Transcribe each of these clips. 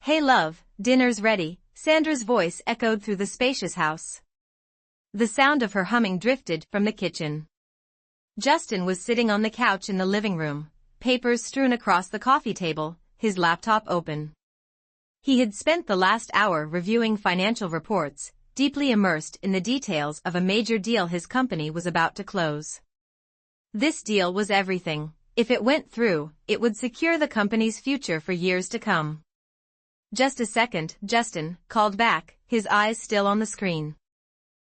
Hey love, dinner's ready, Sandra's voice echoed through the spacious house. The sound of her humming drifted from the kitchen. Justin was sitting on the couch in the living room, papers strewn across the coffee table, his laptop open. He had spent the last hour reviewing financial reports, deeply immersed in the details of a major deal his company was about to close. This deal was everything. If it went through, it would secure the company's future for years to come. Just a second, Justin called back, his eyes still on the screen.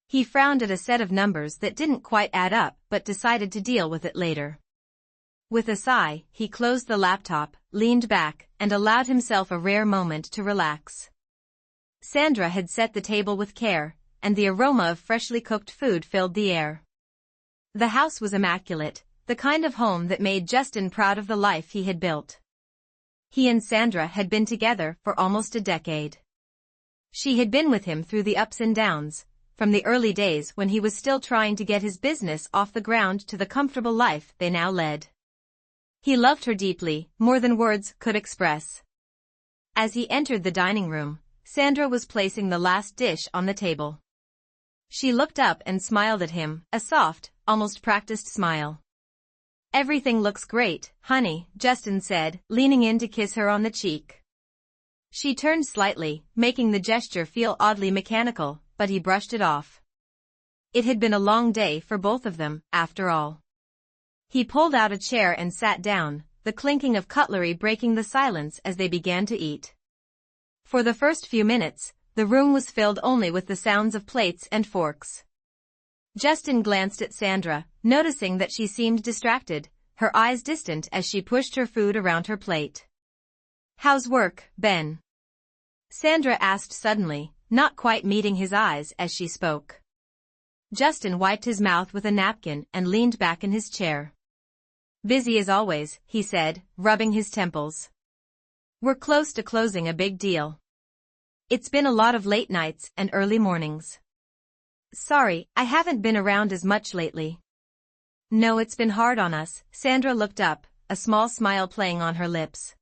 He frowned at a set of numbers that didn't quite add up but decided to deal with it later. With a sigh, he closed the laptop, leaned back, and allowed himself a rare moment to relax. Sandra had set the table with care, and the aroma of freshly cooked food filled the air. The house was immaculate, the kind of home that made Justin proud of the life he had built. He and Sandra had been together for almost a decade. She had been with him through the ups and downs, from the early days when he was still trying to get his business off the ground to the comfortable life they now led. He loved her deeply, more than words could express. As he entered the dining room, Sandra was placing the last dish on the table. She looked up and smiled at him, a soft, almost practiced smile. Everything looks great, honey, Justin said, leaning in to kiss her on the cheek. She turned slightly, making the gesture feel oddly mechanical, but he brushed it off. It had been a long day for both of them, after all. He pulled out a chair and sat down, the clinking of cutlery breaking the silence as they began to eat. For the first few minutes, the room was filled only with the sounds of plates and forks. Justin glanced at Sandra, noticing that she seemed distracted, her eyes distant as she pushed her food around her plate. "How's work, Ben?" Sandra asked suddenly, not quite meeting his eyes as she spoke. Justin wiped his mouth with a napkin and leaned back in his chair. "Busy as always," he said, rubbing his temples. "We're close to closing a big deal. It's been a lot of late nights and early mornings. Sorry, I haven't been around as much lately." "No, it's been hard on us." Sandra looked up, a small smile playing on her lips.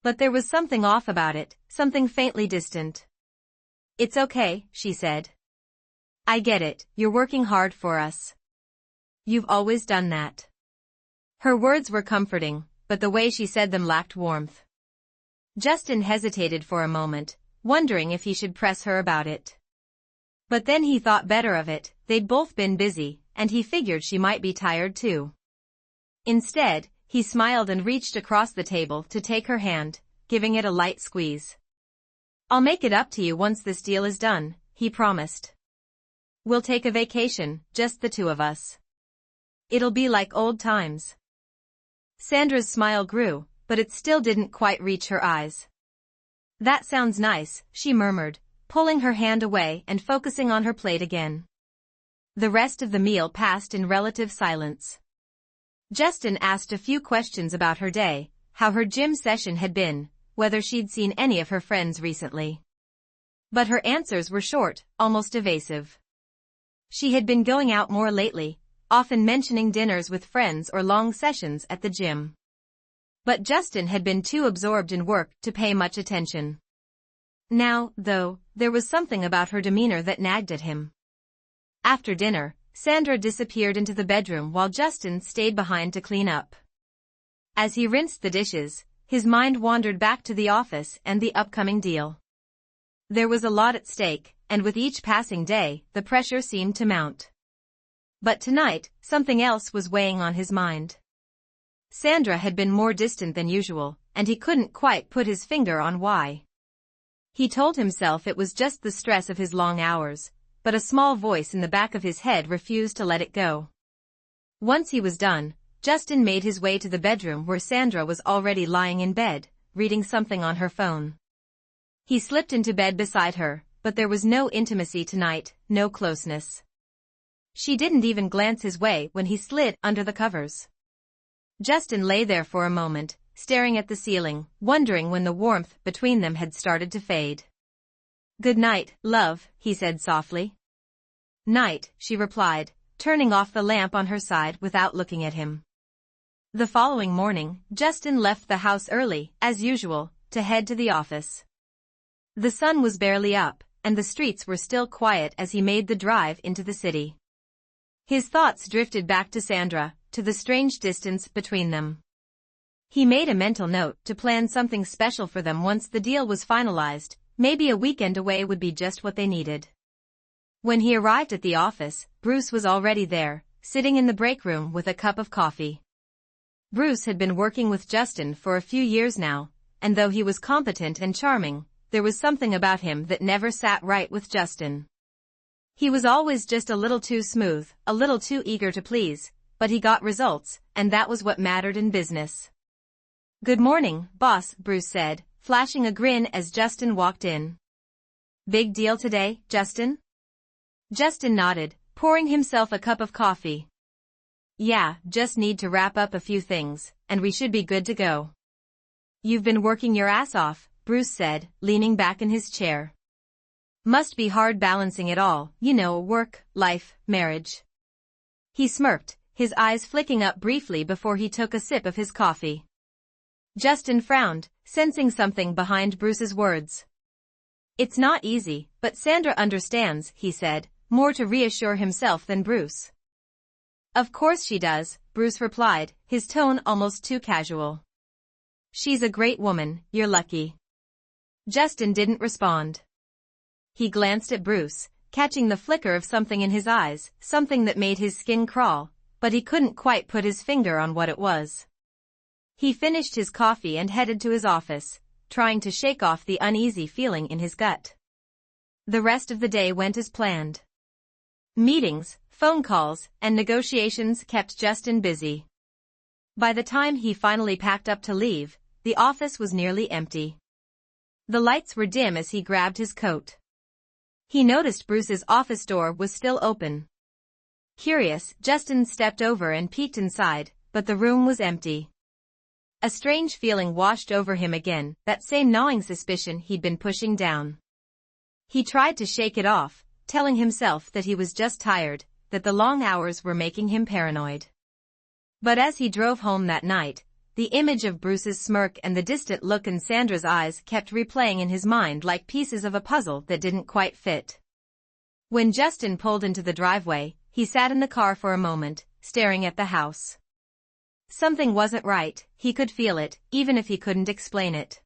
But there was something off about it, something faintly distant. "It's okay," she said. "I get it, you're working hard for us. You've always done that." Her words were comforting, but the way she said them lacked warmth. Justin hesitated for a moment, wondering if he should press her about it. But then he thought better of it, they'd both been busy, and he figured she might be tired too. Instead, he smiled and reached across the table to take her hand, giving it a light squeeze. "I'll make it up to you once this deal is done," he promised. "We'll take a vacation, just the two of us. It'll be like old times." Sandra's smile grew, but it still didn't quite reach her eyes. "That sounds nice," she murmured, pulling her hand away and focusing on her plate again. The rest of the meal passed in relative silence. Justin asked a few questions about her day, how her gym session had been, whether she'd seen any of her friends recently. But her answers were short, almost evasive. She had been going out more lately, often mentioning dinners with friends or long sessions at the gym. But Justin had been too absorbed in work to pay much attention. Now, though, there was something about her demeanor that nagged at him. After dinner, Sandra disappeared into the bedroom while Justin stayed behind to clean up. As he rinsed the dishes, his mind wandered back to the office and the upcoming deal. There was a lot at stake, and with each passing day, the pressure seemed to mount. But tonight, something else was weighing on his mind. Sandra had been more distant than usual, and he couldn't quite put his finger on why. He told himself it was just the stress of his long hours, but a small voice in the back of his head refused to let it go. Once he was done, Justin made his way to the bedroom where Sandra was already lying in bed, reading something on her phone. He slipped into bed beside her, but there was no intimacy tonight, no closeness. She didn't even glance his way when he slid under the covers. Justin lay there for a moment, staring at the ceiling, wondering when the warmth between them had started to fade. "Good night, love," he said softly. "Night," she replied, turning off the lamp on her side without looking at him. The following morning, Justin left the house early, as usual, to head to the office. The sun was barely up, and the streets were still quiet as he made the drive into the city. His thoughts drifted back to Sandra, to the strange distance between them. He made a mental note to plan something special for them once the deal was finalized. Maybe a weekend away would be just what they needed. When he arrived at the office, Bruce was already there, sitting in the break room with a cup of coffee. Bruce had been working with Justin for a few years now, and though he was competent and charming, there was something about him that never sat right with Justin. He was always just a little too smooth, a little too eager to please, but he got results, and that was what mattered in business. "Good morning, boss," Bruce said, flashing a grin as Justin walked in. "Big deal today, Justin?" Justin nodded, pouring himself a cup of coffee. "Yeah, just need to wrap up a few things, and we should be good to go." "You've been working your ass off," Bruce said, leaning back in his chair. "Must be hard balancing it all, work, life, marriage." He smirked, his eyes flicking up briefly before he took a sip of his coffee. Justin frowned, sensing something behind Bruce's words. "It's not easy, but Sandra understands," he said, more to reassure himself than Bruce. "Of course she does," Bruce replied, his tone almost too casual. "She's a great woman, you're lucky." Justin didn't respond. He glanced at Bruce, catching the flicker of something in his eyes, something that made his skin crawl, but he couldn't quite put his finger on what it was. He finished his coffee and headed to his office, trying to shake off the uneasy feeling in his gut. The rest of the day went as planned. Meetings, phone calls, and negotiations kept Justin busy. By the time he finally packed up to leave, the office was nearly empty. The lights were dim as he grabbed his coat. He noticed Bruce's office door was still open. Curious, Justin stepped over and peeked inside, but the room was empty. A strange feeling washed over him again, that same gnawing suspicion he'd been pushing down. He tried to shake it off, telling himself that he was just tired, that the long hours were making him paranoid. But as he drove home that night, the image of Bruce's smirk and the distant look in Sandra's eyes kept replaying in his mind like pieces of a puzzle that didn't quite fit. When Justin pulled into the driveway, he sat in the car for a moment, staring at the house. Something wasn't right, he could feel it, even if he couldn't explain it.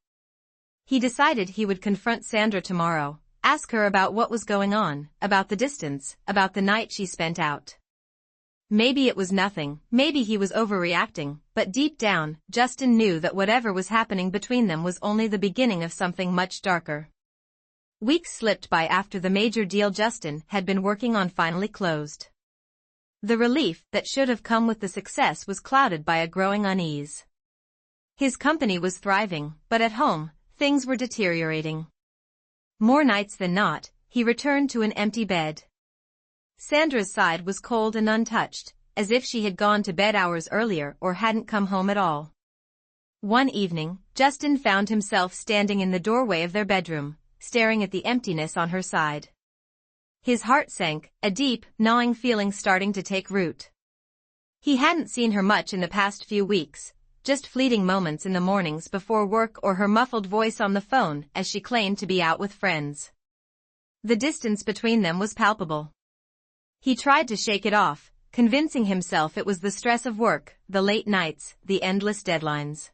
He decided he would confront Sandra tomorrow, ask her about what was going on, about the distance, about the night she spent out. Maybe it was nothing, maybe he was overreacting, but deep down, Justin knew that whatever was happening between them was only the beginning of something much darker. Weeks slipped by after the major deal Justin had been working on finally closed. The relief that should have come with the success was clouded by a growing unease. His company was thriving, but at home, things were deteriorating. More nights than not, he returned to an empty bed. Sandra's side was cold and untouched, as if she had gone to bed hours earlier or hadn't come home at all. One evening, Justin found himself standing in the doorway of their bedroom, staring at the emptiness on her side. His heart sank, a deep, gnawing feeling starting to take root. He hadn't seen her much in the past few weeks, just fleeting moments in the mornings before work or her muffled voice on the phone as she claimed to be out with friends. The distance between them was palpable. He tried to shake it off, convincing himself it was the stress of work, the late nights, the endless deadlines.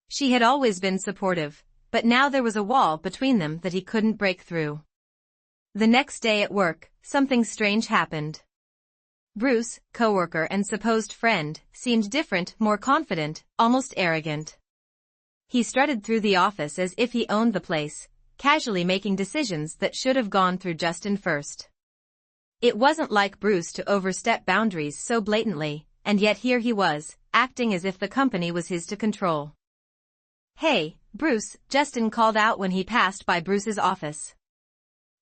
She had always been supportive, but now there was a wall between them that he couldn't break through. The next day at work, something strange happened. Bruce, coworker and supposed friend, seemed different, more confident, almost arrogant. He strutted through the office as if he owned the place, casually making decisions that should have gone through Justin first. It wasn't like Bruce to overstep boundaries so blatantly, and yet here he was, acting as if the company was his to control. "Hey, Bruce," Justin called out when he passed by Bruce's office.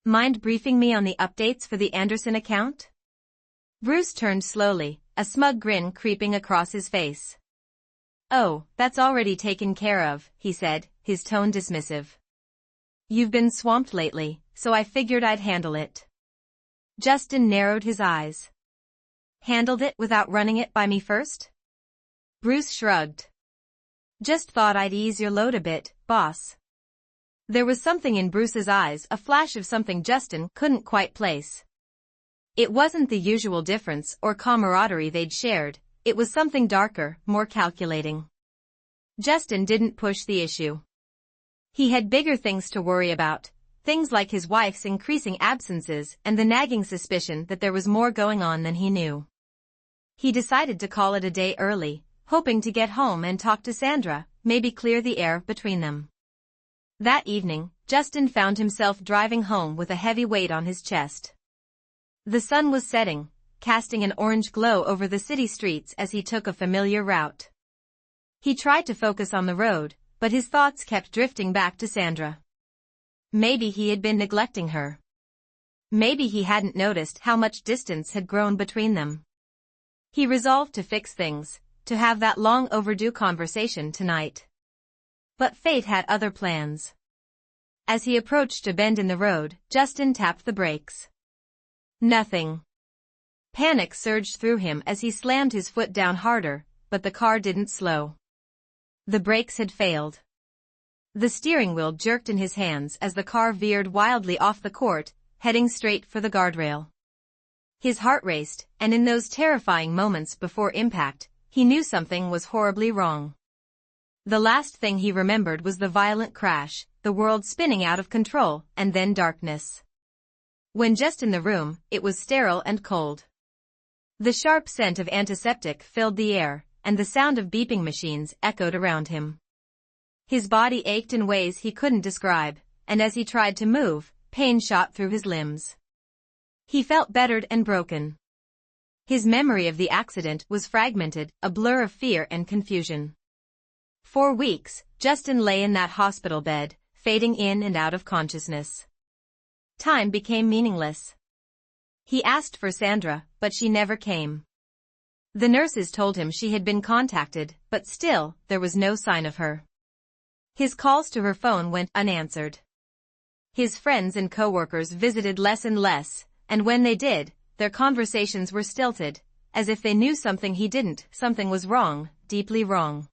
"Mind briefing me on the updates for the Anderson account?" Bruce turned slowly, a smug grin creeping across his face. "Oh, that's already taken care of," he said, his tone dismissive. "You've been swamped lately, so I figured I'd handle it." Justin narrowed his eyes. "Handled it without running it by me first?" Bruce shrugged. "Just thought I'd ease your load a bit, boss." There was something in Bruce's eyes, a flash of something Justin couldn't quite place. It wasn't the usual difference or camaraderie they'd shared, it was something darker, more calculating. Justin didn't push the issue. He had bigger things to worry about, things like his wife's increasing absences and the nagging suspicion that there was more going on than he knew. He decided to call it a day early, hoping to get home and talk to Sandra, maybe clear the air between them. That evening, Justin found himself driving home with a heavy weight on his chest. The sun was setting, casting an orange glow over the city streets as he took a familiar route. He tried to focus on the road, but his thoughts kept drifting back to Sandra. Maybe he had been neglecting her. Maybe he hadn't noticed how much distance had grown between them. He resolved to fix things, to have that long overdue conversation tonight. But fate had other plans. As he approached a bend in the road, Justin tapped the brakes. Nothing. Panic surged through him as he slammed his foot down harder, but the car didn't slow. The brakes had failed. The steering wheel jerked in his hands as the car veered wildly off the court, heading straight for the guardrail. His heart raced, and in those terrifying moments before impact, he knew something was horribly wrong. The last thing he remembered was the violent crash, the world spinning out of control, and then darkness. When just in the room, it was sterile and cold. The sharp scent of antiseptic filled the air, and the sound of beeping machines echoed around him. His body ached in ways he couldn't describe, and as he tried to move, pain shot through his limbs. He felt battered and broken. His memory of the accident was fragmented, a blur of fear and confusion. For weeks, Justin lay in that hospital bed, fading in and out of consciousness. Time became meaningless. He asked for Sandra, but she never came. The nurses told him she had been contacted, but still, there was no sign of her. His calls to her phone went unanswered. His friends and coworkers visited less and less, and when they did, their conversations were stilted, as if they knew something he didn't. Something was wrong, deeply wrong.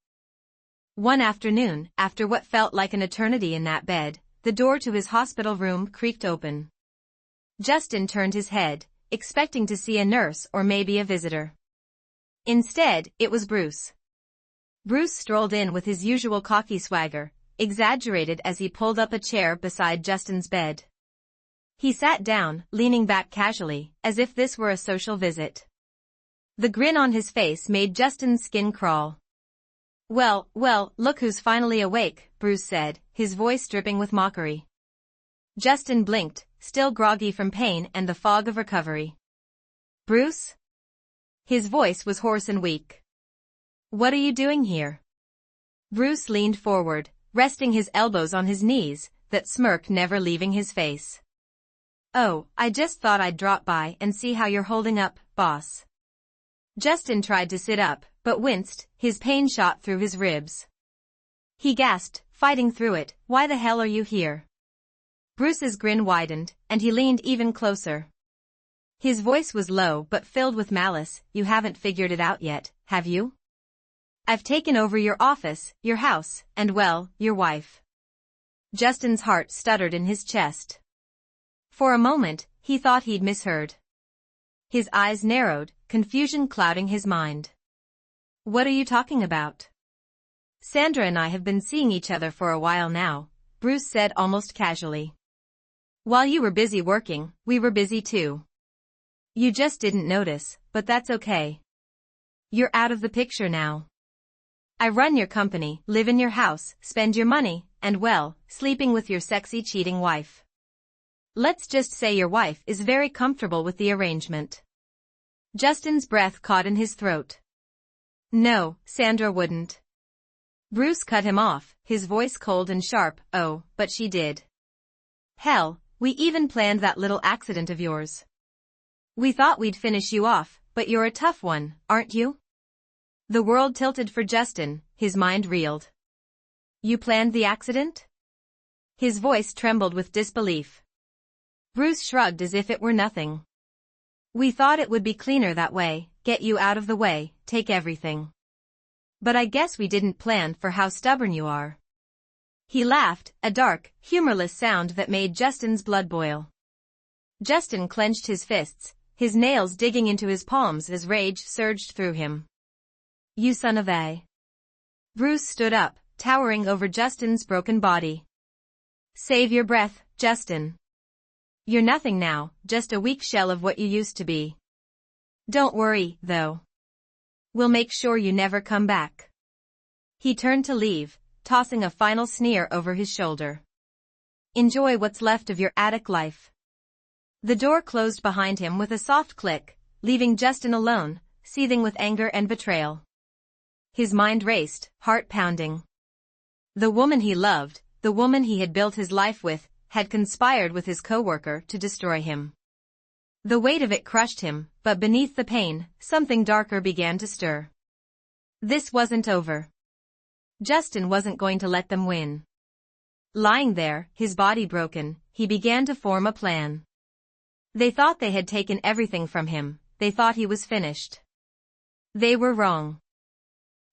One afternoon, after what felt like an eternity in that bed, the door to his hospital room creaked open. Justin turned his head, expecting to see a nurse or maybe a visitor. Instead, it was Bruce. Bruce strolled in with his usual cocky swagger, exaggerated as he pulled up a chair beside Justin's bed. He sat down, leaning back casually, as if this were a social visit. The grin on his face made Justin's skin crawl. Well, look who's finally awake, Bruce said, his voice dripping with mockery. Justin blinked, still groggy from pain and the fog of recovery. Bruce? His voice was hoarse and weak. What are you doing here? Bruce leaned forward, resting his elbows on his knees, that smirk never leaving his face. Oh, I just thought I'd drop by and see how you're holding up, boss. Justin tried to sit up, but winced, his pain shot through his ribs. He gasped, fighting through it, why the hell are you here? Bruce's grin widened, and he leaned even closer. His voice was low but filled with malice, you haven't figured it out yet, have you? I've taken over your office, your house, and well, your wife. Justin's heart stuttered in his chest. For a moment, he thought he'd misheard. His eyes narrowed, confusion clouding his mind. What are you talking about? Sandra and I have been seeing each other for a while now, Bruce said almost casually. While you were busy working, we were busy too. You just didn't notice, but that's okay. You're out of the picture now. I run your company, live in your house, spend your money, and well, sleeping with your sexy cheating wife. Let's just say your wife is very comfortable with the arrangement. Justin's breath caught in his throat. No, Sandra wouldn't. Bruce cut him off, his voice cold and sharp, oh, but she did. Hell, we even planned that little accident of yours. We thought we'd finish you off, but you're a tough one, aren't you? The world tilted for Justin, his mind reeled. You planned the accident? His voice trembled with disbelief. Bruce shrugged as if it were nothing. We thought it would be cleaner that way, get you out of the way, take everything. But I guess we didn't plan for how stubborn you are. He laughed, a dark, humorless sound that made Justin's blood boil. Justin clenched his fists, his nails digging into his palms as rage surged through him. "You son of a..." Bruce stood up, towering over Justin's broken body. "Save your breath, Justin. You're nothing now, just a weak shell of what you used to be. Don't worry, though. We'll make sure you never come back." He turned to leave, tossing a final sneer over his shoulder. "Enjoy what's left of your attic life." The door closed behind him with a soft click, leaving Justin alone, seething with anger and betrayal. His mind raced, heart pounding. The woman he loved, the woman he had built his life with, had conspired with his coworker to destroy him. The weight of it crushed him, but beneath the pain, something darker began to stir. This wasn't over. Justin wasn't going to let them win. Lying there, his body broken, he began to form a plan. They thought they had taken everything from him, they thought he was finished. They were wrong.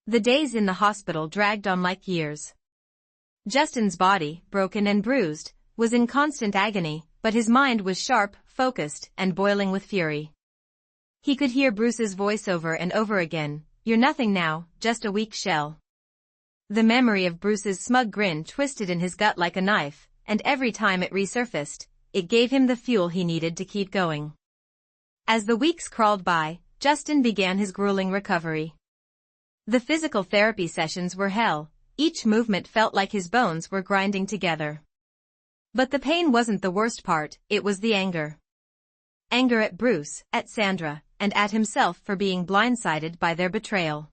The days in the hospital dragged on like years. Justin's body, broken and bruised, was in constant agony, but his mind was sharp, focused, and boiling with fury. He could hear Bruce's voice over and over again, "You're nothing now, just a weak shell." The memory of Bruce's smug grin twisted in his gut like a knife, and every time it resurfaced, it gave him the fuel he needed to keep going. As the weeks crawled by, Justin began his grueling recovery. The physical therapy sessions were hell, each movement felt like his bones were grinding together. But the pain wasn't the worst part, it was the anger. Anger at Bruce, at Sandra, and at himself for being blindsided by their betrayal.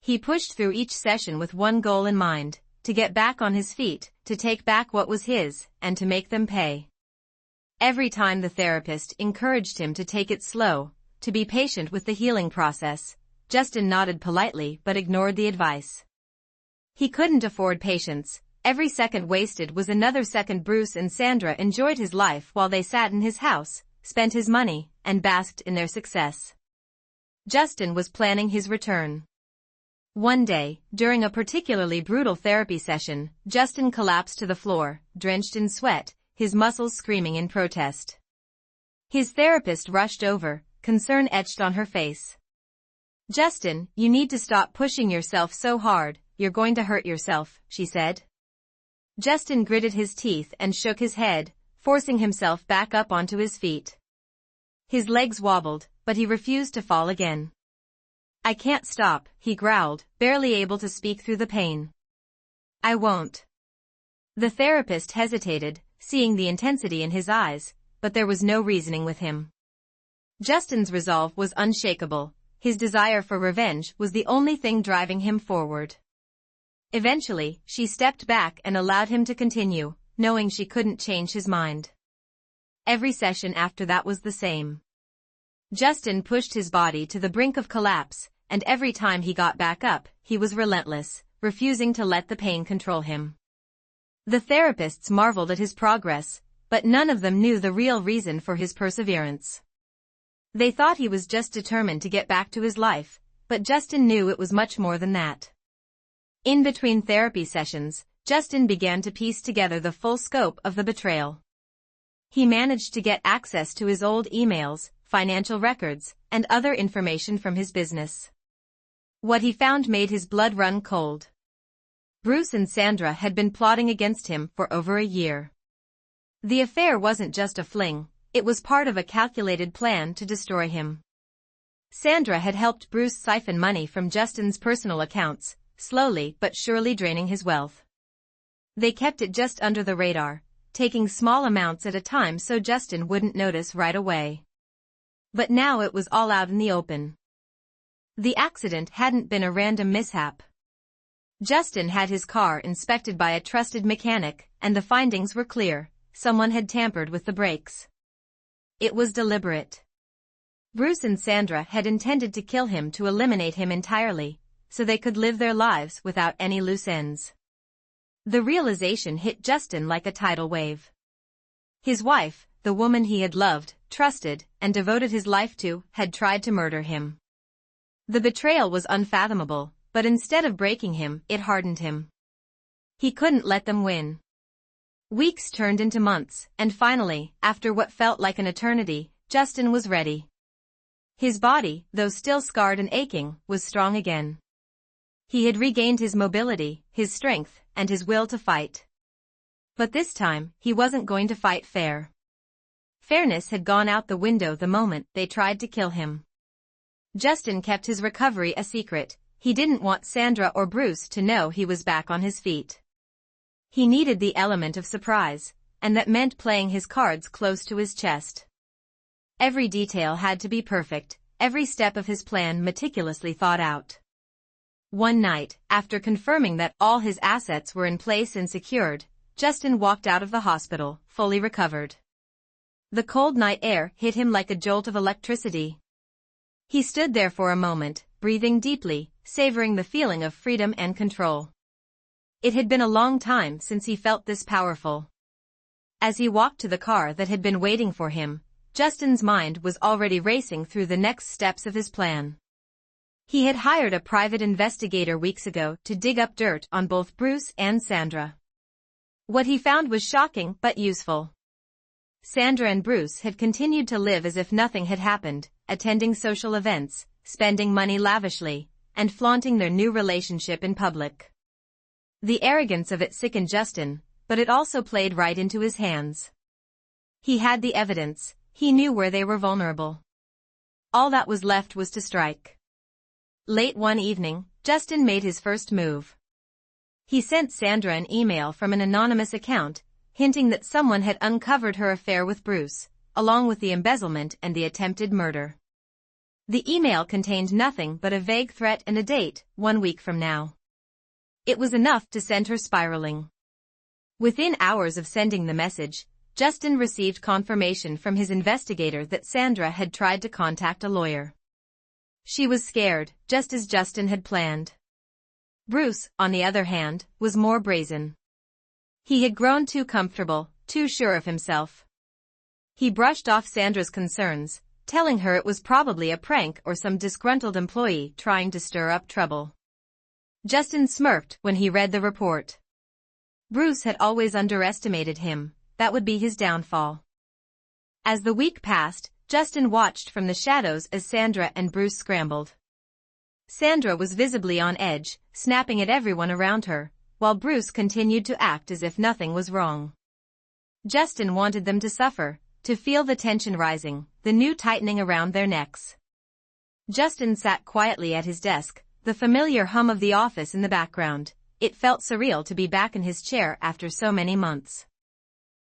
He pushed through each session with one goal in mind, to get back on his feet, to take back what was his, and to make them pay. Every time the therapist encouraged him to take it slow, to be patient with the healing process, Justin nodded politely but ignored the advice. He couldn't afford patience. Every second wasted was another second Bruce and Sandra enjoyed his life while they sat in his house, spent his money, and basked in their success. Justin was planning his return. One day, during a particularly brutal therapy session, Justin collapsed to the floor, drenched in sweat, his muscles screaming in protest. His therapist rushed over, concern etched on her face. "Justin, you need to stop pushing yourself so hard, you're going to hurt yourself," she said. Justin gritted his teeth and shook his head, forcing himself back up onto his feet. His legs wobbled, but he refused to fall again. "I can't stop," he growled, barely able to speak through the pain. "I won't." The therapist hesitated, seeing the intensity in his eyes, but there was no reasoning with him. Justin's resolve was unshakable. His desire for revenge was the only thing driving him forward. Eventually, she stepped back and allowed him to continue, knowing she couldn't change his mind. Every session after that was the same. Justin pushed his body to the brink of collapse, and every time he got back up, he was relentless, refusing to let the pain control him. The therapists marveled at his progress, but none of them knew the real reason for his perseverance. They thought he was just determined to get back to his life, but Justin knew it was much more than that. In between therapy sessions, Justin began to piece together the full scope of the betrayal. He managed to get access to his old emails, financial records, and other information from his business. What he found made his blood run cold. Bruce and Sandra had been plotting against him for over a year. The affair wasn't just a fling, it was part of a calculated plan to destroy him. Sandra had helped Bruce siphon money from Justin's personal accounts, slowly but surely draining his wealth. They kept it just under the radar, taking small amounts at a time so Justin wouldn't notice right away. But now it was all out in the open. The accident hadn't been a random mishap. Justin had his car inspected by a trusted mechanic, and the findings were clear. Someone had tampered with the brakes. It was deliberate. Bruce and Sandra had intended to kill him to eliminate him entirely, so they could live their lives without any loose ends. The realization hit Justin like a tidal wave. His wife, the woman he had loved, trusted, and devoted his life to, had tried to murder him. The betrayal was unfathomable, but instead of breaking him, it hardened him. He couldn't let them win. Weeks turned into months, and finally, after what felt like an eternity, Justin was ready. His body, though still scarred and aching, was strong again. He had regained his mobility, his strength, and his will to fight. But this time, he wasn't going to fight fair. Fairness had gone out the window the moment they tried to kill him. Justin kept his recovery a secret. He didn't want Sandra or Bruce to know he was back on his feet. He needed the element of surprise, and that meant playing his cards close to his chest. Every detail had to be perfect, every step of his plan meticulously thought out. One night, after confirming that all his assets were in place and secured, Justin walked out of the hospital, fully recovered. The cold night air hit him like a jolt of electricity. He stood there for a moment, breathing deeply, savoring the feeling of freedom and control. It had been a long time since he felt this powerful. As he walked to the car that had been waiting for him, Justin's mind was already racing through the next steps of his plan. He had hired a private investigator weeks ago to dig up dirt on both Bruce and Sandra. What he found was shocking but useful. Sandra and Bruce had continued to live as if nothing had happened, attending social events, spending money lavishly, and flaunting their new relationship in public. The arrogance of it sickened Justin, but it also played right into his hands. He had the evidence, he knew where they were vulnerable. All that was left was to strike. Late one evening, Justin made his first move. He sent Sandra an email from an anonymous account, hinting that someone had uncovered her affair with Bruce, along with the embezzlement and the attempted murder. The email contained nothing but a vague threat and a date, 1 week from now. It was enough to send her spiraling. Within hours of sending the message, Justin received confirmation from his investigator that Sandra had tried to contact a lawyer. She was scared, just as Justin had planned. Bruce, on the other hand, was more brazen. He had grown too comfortable, too sure of himself. He brushed off Sandra's concerns, telling her it was probably a prank or some disgruntled employee trying to stir up trouble. Justin smirked when he read the report. Bruce had always underestimated him, that would be his downfall. As the week passed, Justin watched from the shadows as Sandra and Bruce scrambled. Sandra was visibly on edge, snapping at everyone around her, while Bruce continued to act as if nothing was wrong. Justin wanted them to suffer, to feel the tension rising, the new tightening around their necks. Justin sat quietly at his desk, the familiar hum of the office in the background. It felt surreal to be back in his chair after so many months.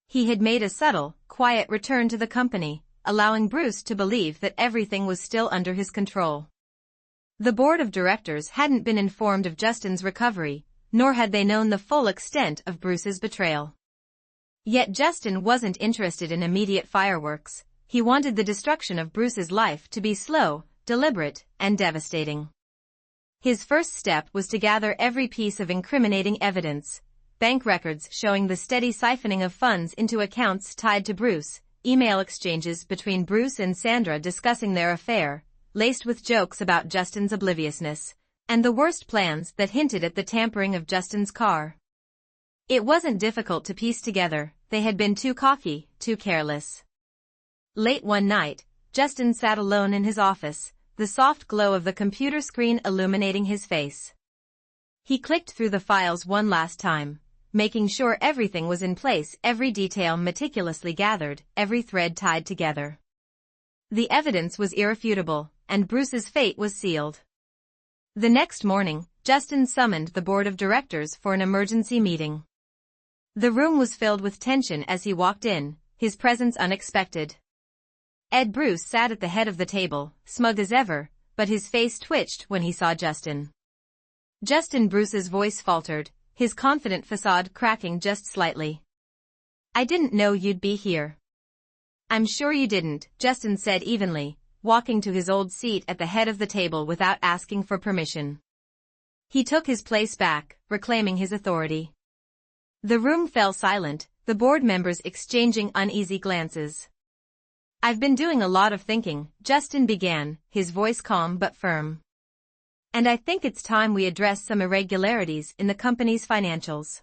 He had made a subtle, quiet return to the company, allowing Bruce to believe that everything was still under his control. The board of directors hadn't been informed of Justin's recovery, nor had they known the full extent of Bruce's betrayal. Yet Justin wasn't interested in immediate fireworks. He wanted the destruction of Bruce's life to be slow, deliberate, and devastating. His first step was to gather every piece of incriminating evidence: bank records showing the steady siphoning of funds into accounts tied to Bruce, email exchanges between Bruce and Sandra discussing their affair, laced with jokes about Justin's obliviousness, and the worst plans that hinted at the tampering of Justin's car. It wasn't difficult to piece together. They had been too cocky, too careless. Late one night, Justin sat alone in his office, the soft glow of the computer screen illuminating his face. He clicked through the files one last time, making sure everything was in place, every detail meticulously gathered, every thread tied together. The evidence was irrefutable, and Bruce's fate was sealed. The next morning, Justin summoned the board of directors for an emergency meeting. The room was filled with tension as he walked in, his presence unexpected. Ed Bruce sat at the head of the table, smug as ever, but his face twitched when he saw Justin. Justin Bruce's voice faltered, his confident facade cracking just slightly. "I didn't know you'd be here." "I'm sure you didn't," Justin said evenly, walking to his old seat at the head of the table without asking for permission. He took his place back, reclaiming his authority. The room fell silent, the board members exchanging uneasy glances. "I've been doing a lot of thinking," Justin began, his voice calm but firm. "And I think it's time we address some irregularities in the company's financials.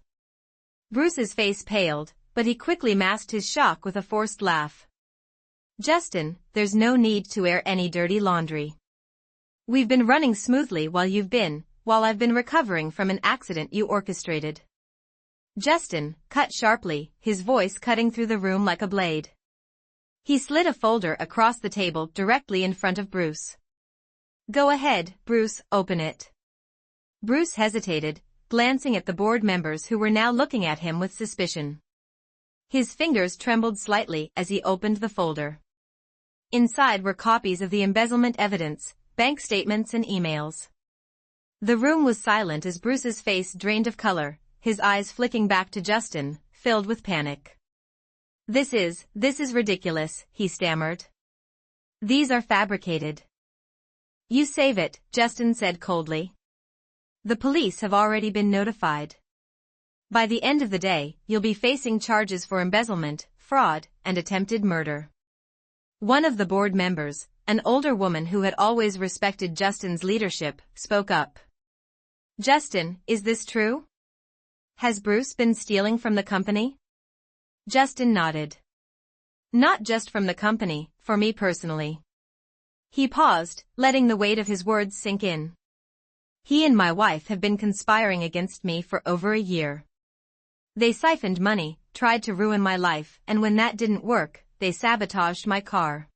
Bruce's face paled, but he quickly masked his shock with a forced laugh. Justin, there's no need to air any dirty laundry. We've been running smoothly while I've been recovering from an accident you orchestrated. Justin cut sharply, his voice cutting through the room like a blade. He slid a folder across the table directly in front of Bruce. Go ahead, Bruce, open it. Bruce hesitated, glancing at the board members who were now looking at him with suspicion. His fingers trembled slightly as he opened the folder. Inside were copies of the embezzlement evidence, bank statements and emails. The room was silent as Bruce's face drained of color, his eyes flicking back to Justin, filled with panic. This is ridiculous, he stammered. These are fabricated. You save it, Justin said coldly. The police have already been notified. By the end of the day, you'll be facing charges for embezzlement, fraud, and attempted murder. One of the board members, an older woman who had always respected Justin's leadership, spoke up. Justin, is this true? Has Bruce been stealing from the company? Justin nodded. Not just from the company, for me personally. He paused, letting the weight of his words sink in. He and my wife have been conspiring against me for over a year. They siphoned money, tried to ruin my life, and when that didn't work, they sabotaged my car.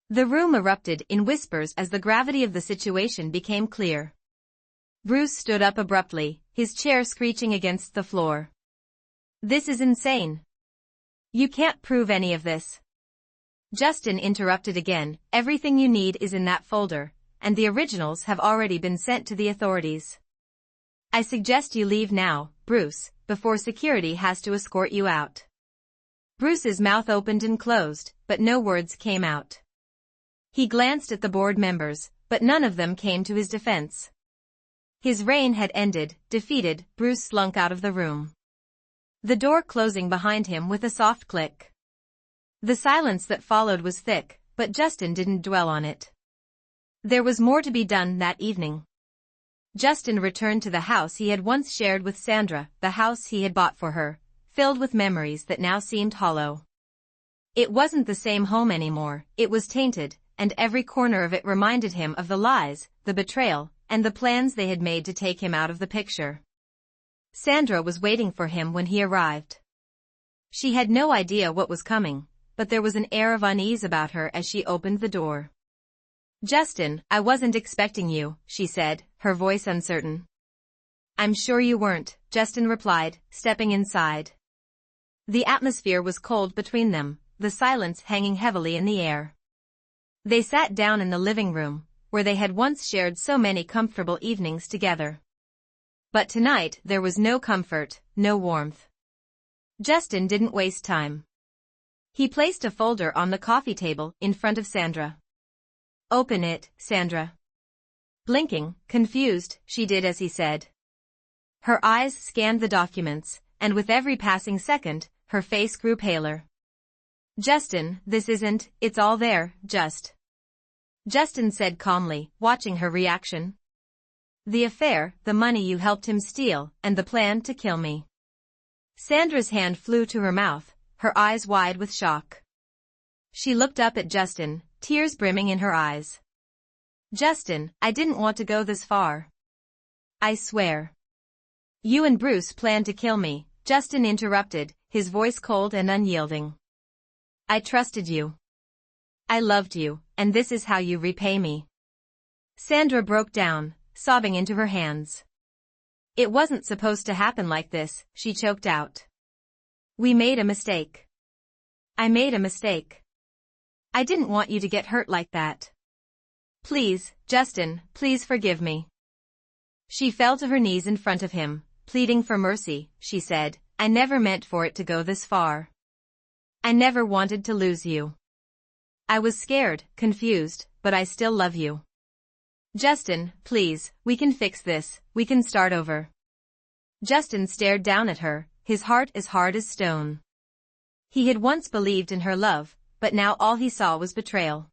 The room erupted in whispers as the gravity of the situation became clear. Bruce stood up abruptly, his chair screeching against the floor. This is insane. You can't prove any of this. Justin interrupted again, everything you need is in that folder, and the originals have already been sent to the authorities. I suggest you leave now, Bruce, before security has to escort you out. Bruce's mouth opened and closed, but no words came out. He glanced at the board members, but none of them came to his defense. His reign had ended, defeated, Bruce slunk out of the room. The door closing behind him with a soft click. The silence that followed was thick, but Justin didn't dwell on it. There was more to be done that evening. Justin returned to the house he had once shared with Sandra, the house he had bought for her, filled with memories that now seemed hollow. It wasn't the same home anymore, it was tainted, and every corner of it reminded him of the lies, the betrayal, and the plans they had made to take him out of the picture. Sandra was waiting for him when he arrived. She had no idea what was coming, but there was an air of unease about her as she opened the door. Justin, I wasn't expecting you, she said, her voice uncertain. I'm sure you weren't, Justin replied, stepping inside. The atmosphere was cold between them, the silence hanging heavily in the air. They sat down in the living room, where they had once shared so many comfortable evenings together. But tonight there was no comfort, no warmth. Justin didn't waste time. He placed a folder on the coffee table in front of Sandra. Open it, Sandra. Blinking, confused, she did as he said. Her eyes scanned the documents, and with every passing second, her face grew paler. Justin, this isn't, it's all there, Justin said calmly, watching her reaction. The affair, the money you helped him steal, and the plan to kill me. Sandra's hand flew to her mouth, her eyes wide with shock. She looked up at Justin, tears brimming in her eyes. Justin, I didn't want to go this far. I swear. You and Bruce planned to kill me, Justin interrupted, his voice cold and unyielding. I trusted you. I loved you, and this is how you repay me. Sandra broke down, sobbing into her hands. It wasn't supposed to happen like this, she choked out. We made a mistake. I made a mistake. I didn't want you to get hurt like that. Please, Justin, please forgive me. She fell to her knees in front of him, pleading for mercy, she said, I never meant for it to go this far. I never wanted to lose you. I was scared, confused, but I still love you. Justin, please, we can fix this, we can start over. Justin stared down at her, his heart as hard as stone. He had once believed in her love, but now all he saw was betrayal.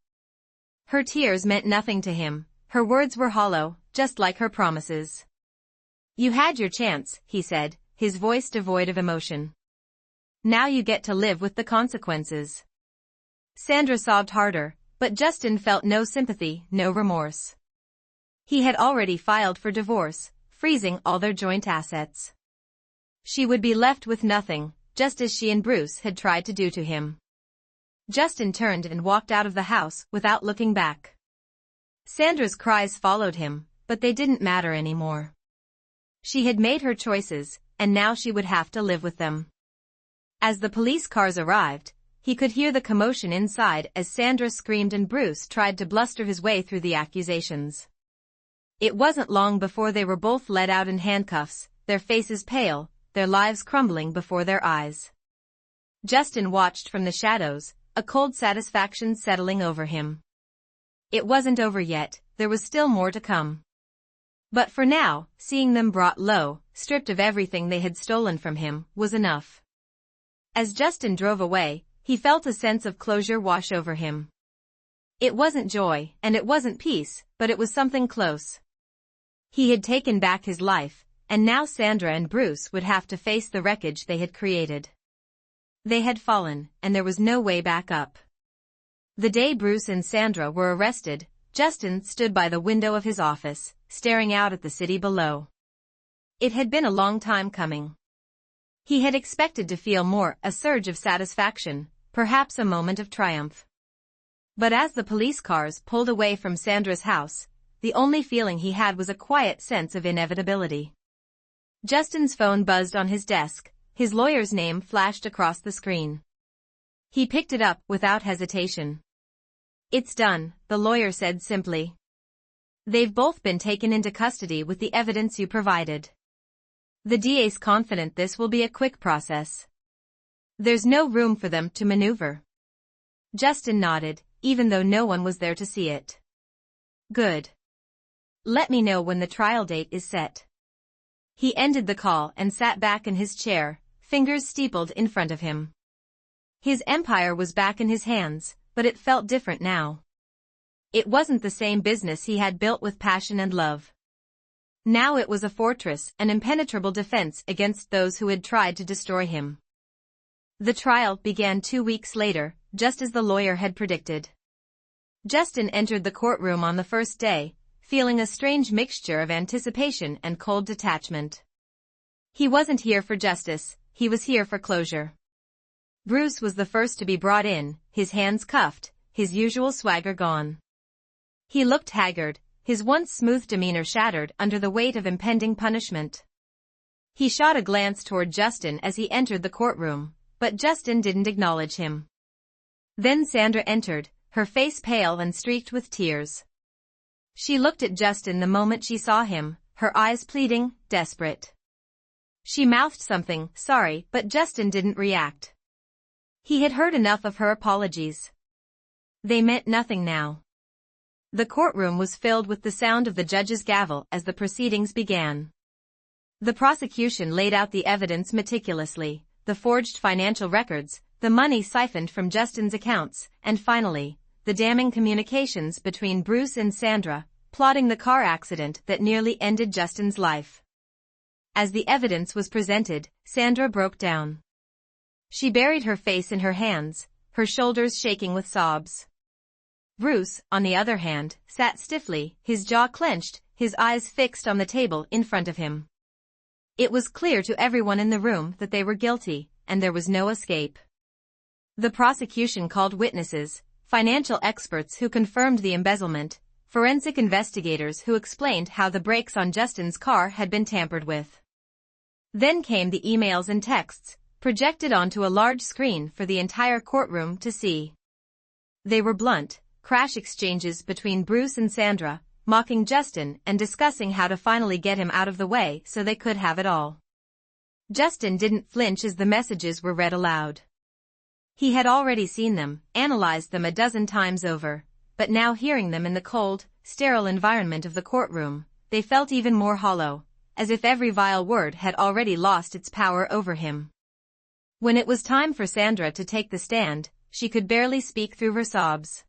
Her tears meant nothing to him, her words were hollow, just like her promises. You had your chance, he said, his voice devoid of emotion. "Now you get to live with the consequences." Sandra sobbed harder, but Justin felt no sympathy, no remorse. He had already filed for divorce, freezing all their joint assets. She would be left with nothing, just as she and Bruce had tried to do to him. Justin turned and walked out of the house without looking back. Sandra's cries followed him, but they didn't matter anymore. She had made her choices, and now she would have to live with them. As the police cars arrived, he could hear the commotion inside as Sandra screamed and Bruce tried to bluster his way through the accusations. It wasn't long before they were both led out in handcuffs, their faces pale, their lives crumbling before their eyes. Justin watched from the shadows, a cold satisfaction settling over him. It wasn't over yet, there was still more to come. But for now, seeing them brought low, stripped of everything they had stolen from him, was enough. As Justin drove away, he felt a sense of closure wash over him. It wasn't joy, and it wasn't peace, but it was something close. He had taken back his life, and now Sandra and Bruce would have to face the wreckage they had created. They had fallen, and there was no way back up. The day Bruce and Sandra were arrested, Justin stood by the window of his office, staring out at the city below. It had been a long time coming. He had expected to feel more, a surge of satisfaction, perhaps a moment of triumph. But as the police cars pulled away from Sandra's house, the only feeling he had was a quiet sense of inevitability. Justin's phone buzzed on his desk, his lawyer's name flashed across the screen. He picked it up without hesitation. "It's done," the lawyer said simply. "They've both been taken into custody with the evidence you provided. The DA's confident this will be a quick process. There's no room for them to maneuver." Justin nodded, even though no one was there to see it. "Good. Let me know when the trial date is set." He ended the call and sat back in his chair, fingers steepled in front of him. His empire was back in his hands, but it felt different now. It wasn't the same business he had built with passion and love. Now it was a fortress, an impenetrable defense against those who had tried to destroy him. The trial began 2 weeks later, just as the lawyer had predicted. Justin entered the courtroom on the first day, feeling a strange mixture of anticipation and cold detachment. He wasn't here for justice, he was here for closure. Bruce was the first to be brought in, his hands cuffed, his usual swagger gone. He looked haggard, his once smooth demeanor shattered under the weight of impending punishment. He shot a glance toward Justin as he entered the courtroom, but Justin didn't acknowledge him. Then Sandra entered, her face pale and streaked with tears. She looked at Justin the moment she saw him, her eyes pleading, desperate. She mouthed something, sorry, but Justin didn't react. He had heard enough of her apologies. They meant nothing now. The courtroom was filled with the sound of the judge's gavel as the proceedings began. The prosecution laid out the evidence meticulously, the forged financial records, the money siphoned from Justin's accounts, and finally, the damning communications between Bruce and Sandra, plotting the car accident that nearly ended Justin's life. As the evidence was presented, Sandra broke down. She buried her face in her hands, her shoulders shaking with sobs. Bruce, on the other hand, sat stiffly, his jaw clenched, his eyes fixed on the table in front of him. It was clear to everyone in the room that they were guilty, and there was no escape. The prosecution called witnesses, financial experts who confirmed the embezzlement, forensic investigators who explained how the brakes on Justin's car had been tampered with. Then came the emails and texts, projected onto a large screen for the entire courtroom to see. They were blunt, crash exchanges between Bruce and Sandra, mocking Justin and discussing how to finally get him out of the way so they could have it all. Justin didn't flinch as the messages were read aloud. He had already seen them, analyzed them a dozen times over, but now hearing them in the cold, sterile environment of the courtroom, they felt even more hollow, as if every vile word had already lost its power over him. When it was time for Sandra to take the stand, she could barely speak through her sobs.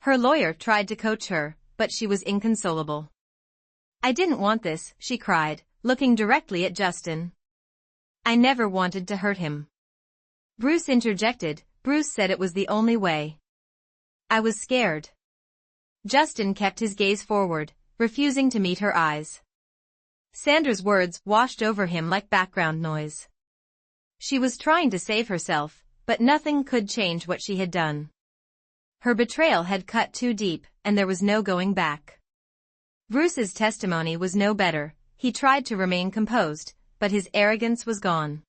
Her lawyer tried to coach her, but she was inconsolable. "I didn't want this," she cried, looking directly at Justin. I never wanted to hurt him. Bruce interjected. Bruce said it was the only way. I was scared. Justin kept his gaze forward, refusing to meet her eyes. Sandra's words washed over him like background noise. She was trying to save herself, but nothing could change what she had done. Her betrayal had cut too deep, and there was no going back. Bruce's testimony was no better. He tried to remain composed, but his arrogance was gone.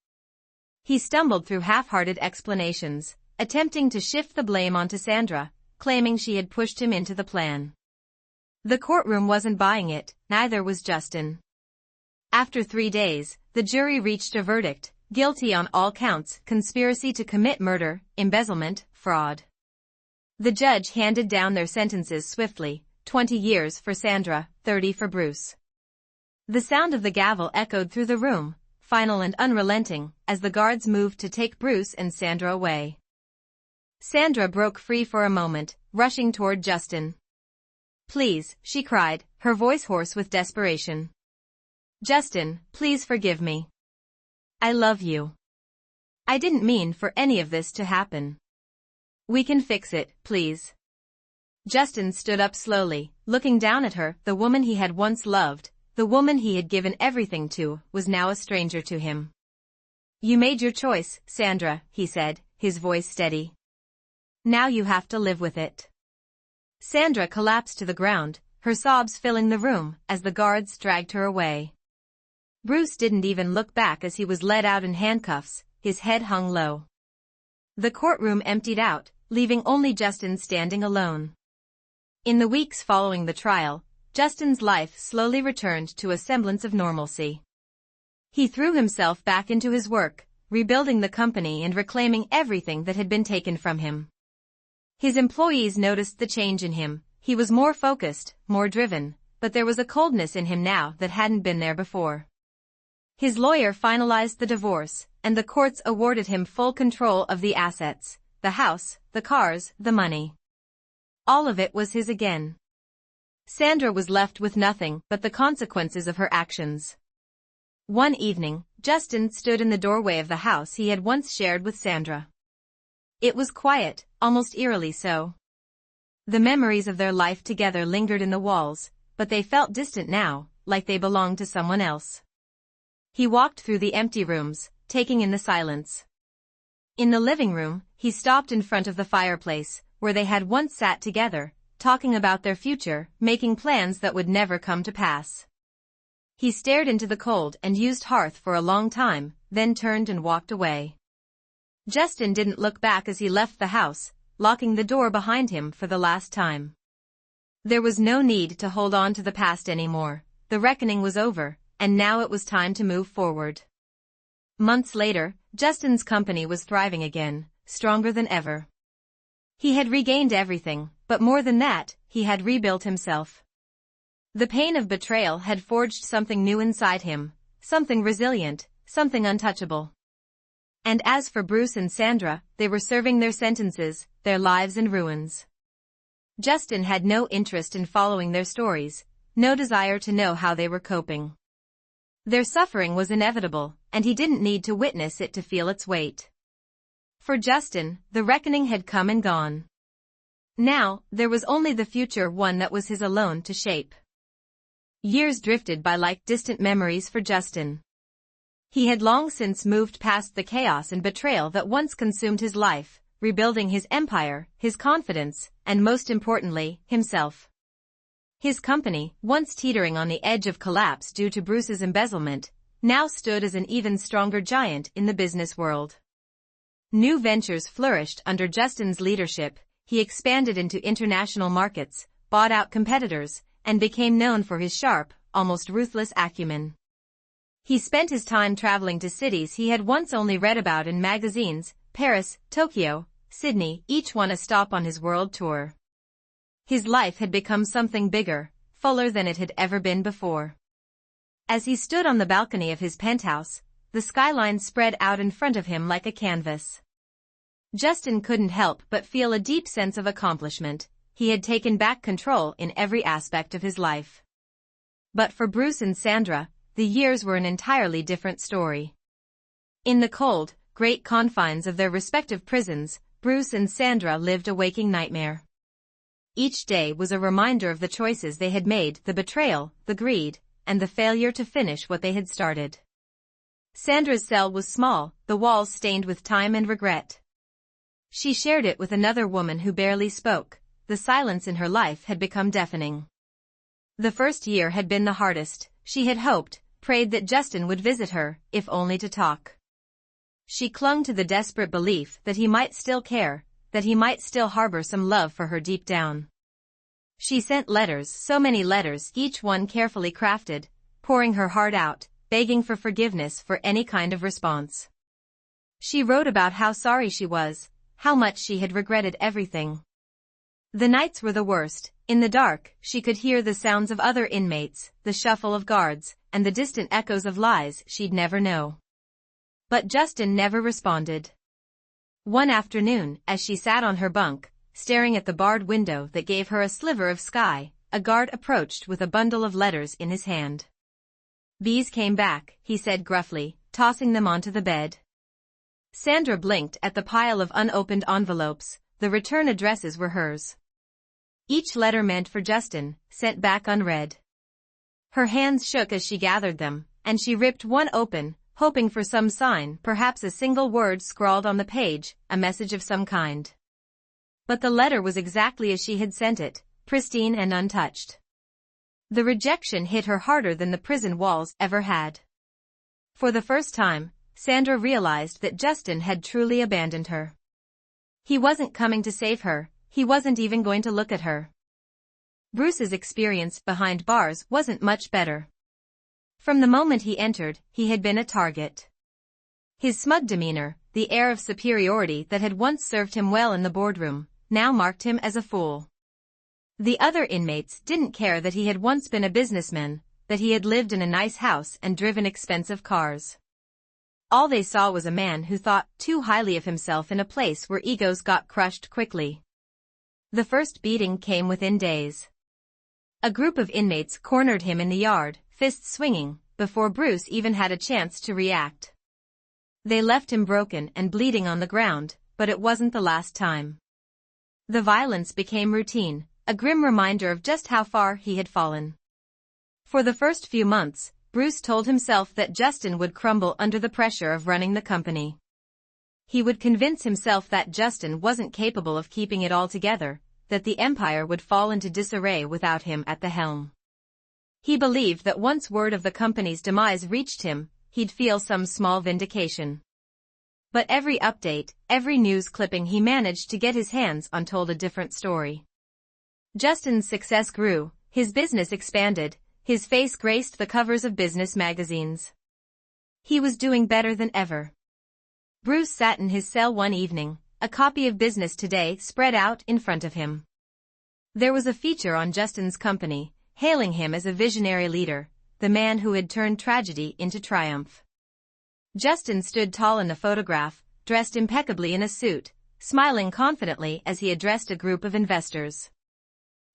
He stumbled through half-hearted explanations, attempting to shift the blame onto Sandra, claiming she had pushed him into the plan. The courtroom wasn't buying it, neither was Justin. After 3 days, the jury reached a verdict: guilty on all counts: conspiracy to commit murder, embezzlement, fraud. The judge handed down their sentences swiftly: 20 years for Sandra, 30 for Bruce. The sound of the gavel echoed through the room, final and unrelenting, as the guards moved to take Bruce and Sandra away. Sandra broke free for a moment, rushing toward Justin. "Please," she cried, her voice hoarse with desperation. "Justin, please forgive me. I love you. I didn't mean for any of this to happen. We can fix it, please." Justin stood up slowly, looking down at her. The woman he had once loved, the woman he had given everything to, was now a stranger to him. "You made your choice, Sandra," he said, his voice steady. "Now you have to live with it." Sandra collapsed to the ground, her sobs filling the room, as the guards dragged her away. Bruce didn't even look back as he was led out in handcuffs, his head hung low. The courtroom emptied out, leaving only Justin standing alone. In the weeks following the trial, Justin's life slowly returned to a semblance of normalcy. He threw himself back into his work, rebuilding the company and reclaiming everything that had been taken from him. His employees noticed the change in him. He was more focused, more driven, but there was a coldness in him now that hadn't been there before. His lawyer finalized the divorce, and the courts awarded him full control of the assets: the house, the cars, the money. All of it was his again. Sandra was left with nothing but the consequences of her actions. One evening, Justin stood in the doorway of the house he had once shared with Sandra. It was quiet, almost eerily so. The memories of their life together lingered in the walls, but they felt distant now, like they belonged to someone else. He walked through the empty rooms, taking in the silence. In the living room, he stopped in front of the fireplace, where they had once sat together, talking about their future, making plans that would never come to pass. He stared into the cold and used hearth for a long time, then turned and walked away. Justin didn't look back as he left the house, locking the door behind him for the last time. There was no need to hold on to the past anymore. The reckoning was over, and now it was time to move forward. Months later, Justin's company was thriving again, stronger than ever. He had regained everything, but more than that, he had rebuilt himself. The pain of betrayal had forged something new inside him, something resilient, something untouchable. And as for Bruce and Sandra, they were serving their sentences, their lives in ruins. Justin had no interest in following their stories, no desire to know how they were coping. Their suffering was inevitable, and he didn't need to witness it to feel its weight. For Justin, the reckoning had come and gone. Now, there was only the future, one that was his alone to shape. Years drifted by like distant memories for Justin. He had long since moved past the chaos and betrayal that once consumed his life, rebuilding his empire, his confidence, and most importantly, himself. His company, once teetering on the edge of collapse due to Bruce's embezzlement, now stood as an even stronger giant in the business world. New ventures flourished under Justin's leadership. He expanded into international markets, bought out competitors, and became known for his sharp, almost ruthless acumen. He spent his time traveling to cities he had once only read about in magazines: Paris, Tokyo, Sydney, each one a stop on his world tour. His life had become something bigger, fuller than it had ever been before. As he stood on the balcony of his penthouse, the skyline spread out in front of him like a canvas. Justin couldn't help but feel a deep sense of accomplishment. He had taken back control in every aspect of his life. But for Bruce and Sandra, the years were an entirely different story. In the cold, great confines of their respective prisons, Bruce and Sandra lived a waking nightmare. Each day was a reminder of the choices they had made, the betrayal, the greed, and the failure to finish what they had started. Sandra's cell was small, the walls stained with time and regret. She shared it with another woman who barely spoke. The silence in her life had become deafening. The first year had been the hardest. She had hoped, prayed that Justin would visit her, if only to talk. She clung to the desperate belief that he might still care, that he might still harbor some love for her deep down. She sent letters, so many letters, each one carefully crafted, pouring her heart out, begging for forgiveness for any kind of response. She wrote about how sorry she was, how much she had regretted everything. The nights were the worst. In the dark, she could hear the sounds of other inmates, the shuffle of guards, and the distant echoes of lies she'd never know. But Justin never responded. One afternoon, as she sat on her bunk, staring at the barred window that gave her a sliver of sky, a guard approached with a bundle of letters in his hand. "These came back," he said gruffly, tossing them onto the bed. Sandra blinked at the pile of unopened envelopes. The return addresses were hers. Each letter meant for Justin, sent back unread. Her hands shook as she gathered them, and she ripped one open, hoping for some sign, perhaps a single word scrawled on the page, a message of some kind. But the letter was exactly as she had sent it, pristine and untouched. The rejection hit her harder than the prison walls ever had. For the first time, Sandra realized that Justin had truly abandoned her. He wasn't coming to save her, he wasn't even going to look at her. Bruce's experience behind bars wasn't much better. From the moment he entered, he had been a target. His smug demeanor, the air of superiority that had once served him well in the boardroom, now marked him as a fool. The other inmates didn't care that he had once been a businessman, that he had lived in a nice house and driven expensive cars. All they saw was a man who thought too highly of himself in a place where egos got crushed quickly. The first beating came within days. A group of inmates cornered him in the yard, fists swinging, before Bruce even had a chance to react. They left him broken and bleeding on the ground, but it wasn't the last time. The violence became routine, a grim reminder of just how far he had fallen. For the first few months, Bruce told himself that Justin would crumble under the pressure of running the company. He would convince himself that Justin wasn't capable of keeping it all together, that the empire would fall into disarray without him at the helm. He believed that once word of the company's demise reached him, he'd feel some small vindication. But every update, every news clipping he managed to get his hands on told a different story. Justin's success grew, his business expanded, his face graced the covers of business magazines. He was doing better than ever. Bruce sat in his cell one evening, a copy of Business Today spread out in front of him. There was a feature on Justin's company, hailing him as a visionary leader, the man who had turned tragedy into triumph. Justin stood tall in the photograph, dressed impeccably in a suit, smiling confidently as he addressed a group of investors.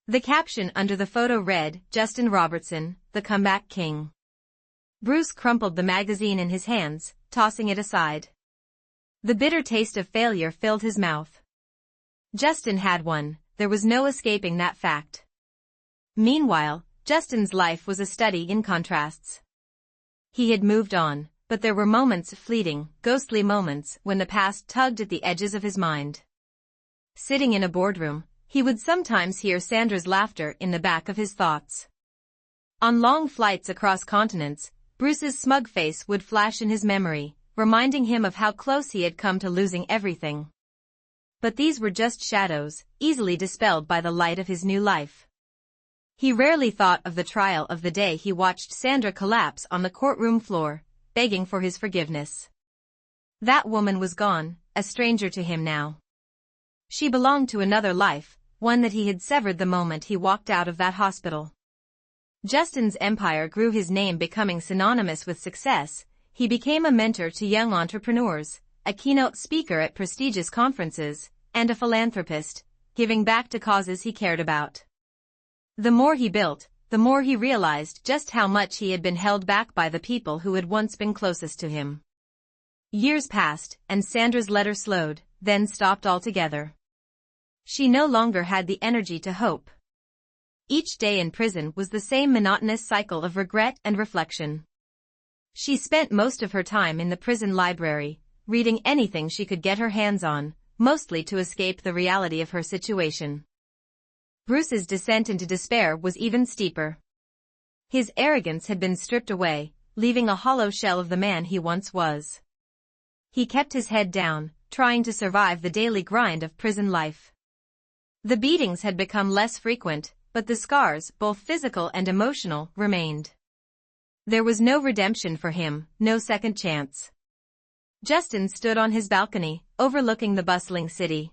The caption under the photo read, "Justin Robertson, the comeback king." Bruce crumpled the magazine in his hands, tossing it aside. The bitter taste of failure filled his mouth. Justin had won, there was no escaping that fact. Meanwhile, Justin's life was a study in contrasts. He had moved on, but there were moments, fleeting, ghostly moments, when the past tugged at the edges of his mind. Sitting in a boardroom, he would sometimes hear Sandra's laughter in the back of his thoughts. On long flights across continents, Bruce's smug face would flash in his memory, reminding him of how close he had come to losing everything. But these were just shadows, easily dispelled by the light of his new life. He rarely thought of the trial of the day he watched Sandra collapse on the courtroom floor, begging for his forgiveness. That woman was gone, a stranger to him now. She belonged to another life, one that he had severed the moment he walked out of that hospital. Justin's empire grew, his name becoming synonymous with success. He became a mentor to young entrepreneurs, a keynote speaker at prestigious conferences, and a philanthropist, giving back to causes he cared about. The more he built, the more he realized just how much he had been held back by the people who had once been closest to him. Years passed, and Sandra's letter slowed, then stopped altogether. She no longer had the energy to hope. Each day in prison was the same monotonous cycle of regret and reflection. She spent most of her time in the prison library, reading anything she could get her hands on, mostly to escape the reality of her situation. Bruce's descent into despair was even steeper. His arrogance had been stripped away, leaving a hollow shell of the man he once was. He kept his head down, trying to survive the daily grind of prison life. The beatings had become less frequent, but the scars, both physical and emotional, remained. There was no redemption for him, no second chance. Justin stood on his balcony, overlooking the bustling city.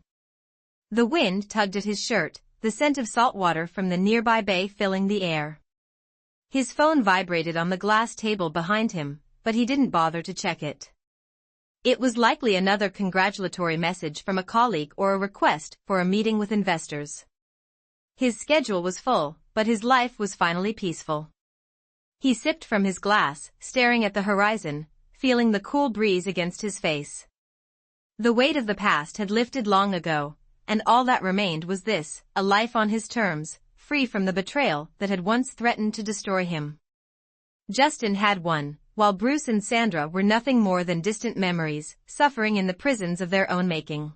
The wind tugged at his shirt, the scent of salt water from the nearby bay filling the air. His phone vibrated on the glass table behind him, but he didn't bother to check it. It was likely another congratulatory message from a colleague or a request for a meeting with investors. His schedule was full, but his life was finally peaceful. He sipped from his glass, staring at the horizon, feeling the cool breeze against his face. The weight of the past had lifted long ago, and all that remained was this, a life on his terms, free from the betrayal that had once threatened to destroy him. Justin had won, while Bruce and Sandra were nothing more than distant memories, suffering in the prisons of their own making.